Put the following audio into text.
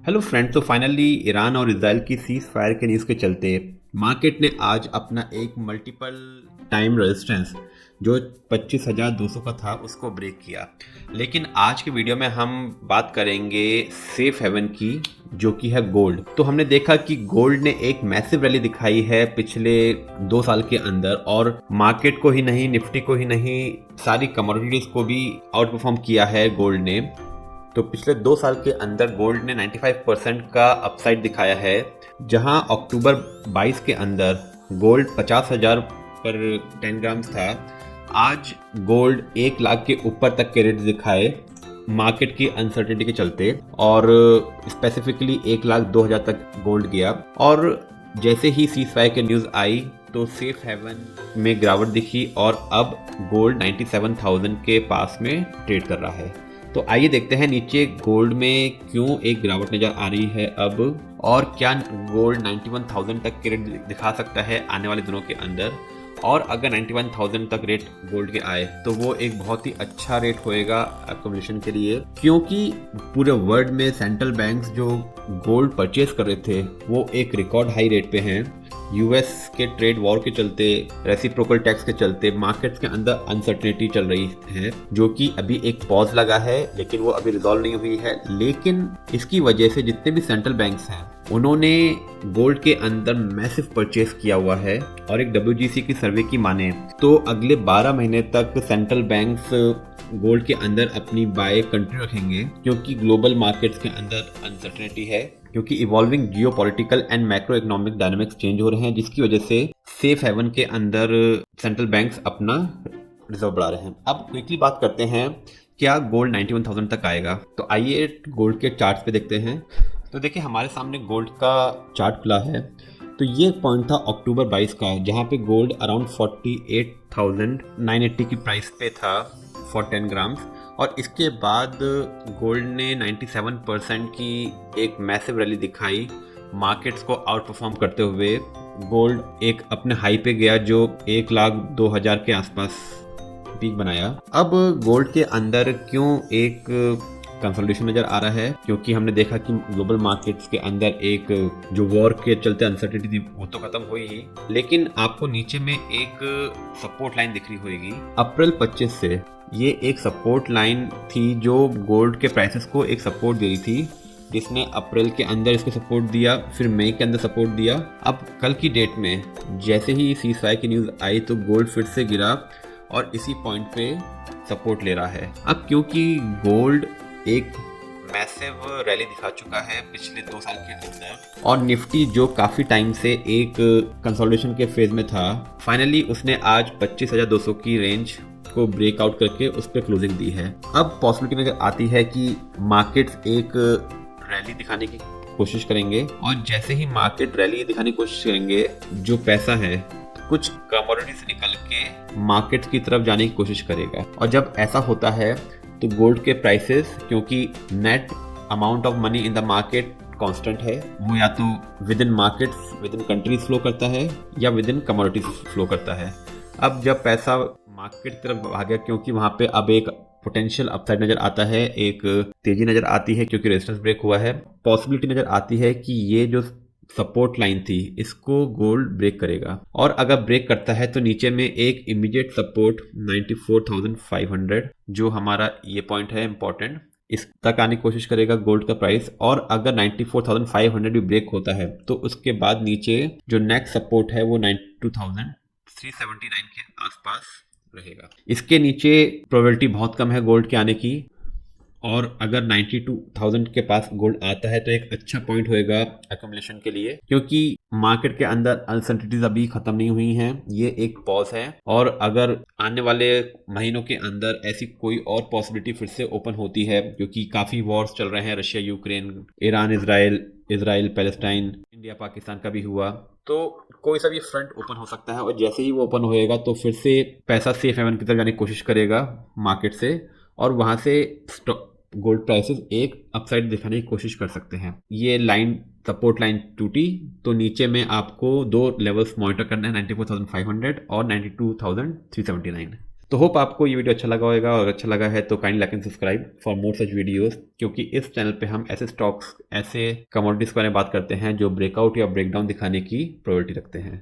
Hello friend, तो finally Iran और Israel की सीज फायर के न्यूज़ के चलते मार्केट ने आज अपना एक मल्टीपल टाइम रेजिस्टेंस जो 25,200 का था उसको ब्रेक किया। लेकिन आज के वीडियो में हम बात करेंगे सेफ हेवन की, जो कि है गोल्ड। तो हमने देखा कि गोल्ड ने एक मैसिव रैली दिखाई है पिछले 2 साल के अंदर, और मार्केट को ही नहीं, निफ्टी को ही नहीं, सारी कमोडिटीज को भी आउट परफॉर्म किया है गोल्ड ने। तो पिछले 2 साल के अंदर गोल्ड ने 95% का अपसाइड दिखाया है, जहां अक्टूबर 22 के अंदर गोल्ड 50,000 पर 10 ग्राम्स था। आज गोल्ड 1 लाख के ऊपर तक के रेट दिखाए मार्केट की अनसर्टेनिटी के चलते, और स्पेसिफिकली 1,02,000 तक गोल्ड गया। और जैसे ही सीज फायर के न्यूज़ आई तो सेफ हेवन में गिरावट दिखी और अब गोल्ड 97,000 के पास में ट्रेड कर रहा है। तो आइए देखते हैं नीचे गोल्ड में क्यों एक गिरावट नजर आ रही है अब, और क्या गोल्ड 91,000 तक के रेट दिखा सकता है आने वाले दिनों के अंदर। और अगर 91,000 तक रेट गोल्ड के आए तो वो एक बहुत ही अच्छा रेट होएगा अकोमोडेशन के लिए, क्योंकि पूरे वर्ल्ड में सेंट्रल बैंक्स जो गोल्ड परचेज कर रहे थे वो एक रिकॉर्ड हाई रेट पे हैं। यूएस के ट्रेड वॉर के चलते, रेसिप्रोकल टैक्स के चलते मार्केट्स के अंदर अनसर्टेनिटी चल रही है, जो कि अभी एक पॉज लगा है, लेकिन वो अभी रिजॉल्व नहीं हुई है। लेकिन इसकी वजह से जितने भी सेंट्रल बैंक्स हैं उन्होंने गोल्ड के अंदर मैसिव परचेस किया हुआ है। और एक WGC की सर्वे की माने तो अगले 12 महीने तक सेंट्रल बैंक्स गोल्ड के अंदर अपनी बाय कंटिन्यू रखेंगे, क्योंकि ग्लोबल मार्केट्स के अंदर अनसर्टेनिटी है, क्योंकि evolving geopolitical and macro economic dynamics change हो रहे हैं, जिसकी वजह से सेफ हेवन के अंदर सेंट्रल बैंक्स अपना रिजर्व बढ़ा रहे हैं। अब क्विकली बात करते हैं क्या गोल्ड 91,000 तक आएगा। तो आइए गोल्ड के चार्ट्स पे देखते हैं। तो देखिए हमारे सामने गोल्ड का चार्ट खुला है। तो ये पॉइंट था अक्टूबर 22 का, जहाँ पे गोल्ड अराउंड 48,980 की प्राइस पे था फॉर 10 ग्राम्स। और इसके बाद गोल्ड ने 97% की एक मैसिव रैली दिखाई, मार्केट्स को आउट परफॉर्म करते हुए गोल्ड एक अपने हाई पे गया जो 1,02,000 के आसपास पीक बनाया। अब गोल्ड के अंदर क्यों एक कंसोलिडेशन नजर आ रहा है, क्योंकि हमने देखा कि ग्लोबल मार्केट्स के अंदर एक जो वॉर के चलते अनसर्टेनिटी थी वो तो खत्म हुई ही, लेकिन आपको नीचे में एक सपोर्ट लाइन दिख रही होगी अप्रैल 25 से। ये एक सपोर्ट लाइन थी जो गोल्ड के प्राइसेस को एक सपोर्ट दे रही थी, जिसने अप्रैल के अंदर इसको सपोर्ट दिया, फिर मई के अंदर सपोर्ट दिया। अब कल की डेट में जैसे ही सीज फायर की न्यूज़ आई तो गोल्ड फिर से गिरा और इसी पॉइंट पे सपोर्ट ले रहा है। अब क्योंकि गोल्ड एक मैसिव रैली दिखा चुका है पिछले 2 साल के अंदर, और निफ्टी जो काफी टाइम से एक कंसोलिडेशन के फेज में था, फाइनली उसने आज 25,200 की रेंज को ब्रेकआउट करके उस पर क्लोजिंग दी है। अब पॉसिबिलिटी नजर आती है कि मार्केट्स एक रैली दिखाने की कोशिश करेंगे, और जैसे ही मार्केट रैली दिखाने की कोशिश करेंगे, जो पैसा है कुछ कमोडिटी से निकल के मार्केट की तरफ जाने की कोशिश करेगा। और जब ऐसा होता है तो गोल्ड के प्राइसेस, क्योंकि net amount of money in the market constant है, वो या तो with in markets, with in countries flow करता है या विद इन कमोडिटीज फ्लो करता है। अब जब पैसा मार्केट की तरफ आ गया, क्योंकि वहां पे अब एक पोटेंशियल अपसाइड नजर आता है, एक तेजी नजर आती है क्योंकि रेजिस्टेंस ब्रेक हुआ है, पॉसिबिलिटी नजर आती है कि ये जो सपोर्ट लाइन थी इसको गोल्ड ब्रेक करेगा। और अगर ब्रेक करता है तो नीचे में एक इमीडिएट सपोर्ट 94,500, जो हमारा ये पॉइंट है इंपॉर्टेंट, इस तक आने की कोशिश करेगा गोल्ड का प्राइस। और अगर 94,500 भी ब्रेक होता है तो उसके बाद नीचे जो नेक्स्ट सपोर्ट है वो 92,379 के आसपास रहेगा। इसके नीचे प्रोबेबिलिटी बहुत कम है गोल्ड के आने की, और अगर 92,000 के पास गोल्ड आता है तो एक अच्छा पॉइंट होएगा अकोमोडेशन के लिए, क्योंकि मार्केट के अंदर अनसर्टेनिटीज अभी खत्म नहीं हुई हैं, ये एक पॉज है। और अगर आने वाले महीनों के अंदर ऐसी कोई और पॉसिबिलिटी फिर से ओपन होती है, क्योंकि काफी वॉर्स चल रहे हैं, Russia Ukraine, Iran Israel Palestine, India Pakistan का भी हुआ, तो कोई सा भी फ्रंट ओपन हो सकता है। और जैसे ही वो ओपन होएगा तो फिर से पैसा सेफ हेवन की तरफ जाने की कोशिश करेगा मार्केट से, और वहां से गोल्ड प्राइसेस एक अपसाइड दिखाने की कोशिश कर सकते हैं। ये लाइन सपोर्ट लाइन टूटी तो नीचे में आपको 2 लेवल्स मॉनिटर करना है, 94,500 और 92,379। तो होप आपको ये वीडियो अच्छा लगा होगा, और अच्छा लगा है तो kind like and subscribe for more such videos, क्योंकि इस चैनल पे हम ऐसे स्टॉक्स, ऐसे कमोडिटीज़ के बारे में बात करते हैं जो ब्रेकआउट या ब्रेकडाउन दिखाने की प्रोबेबिलिटी रखते हैं।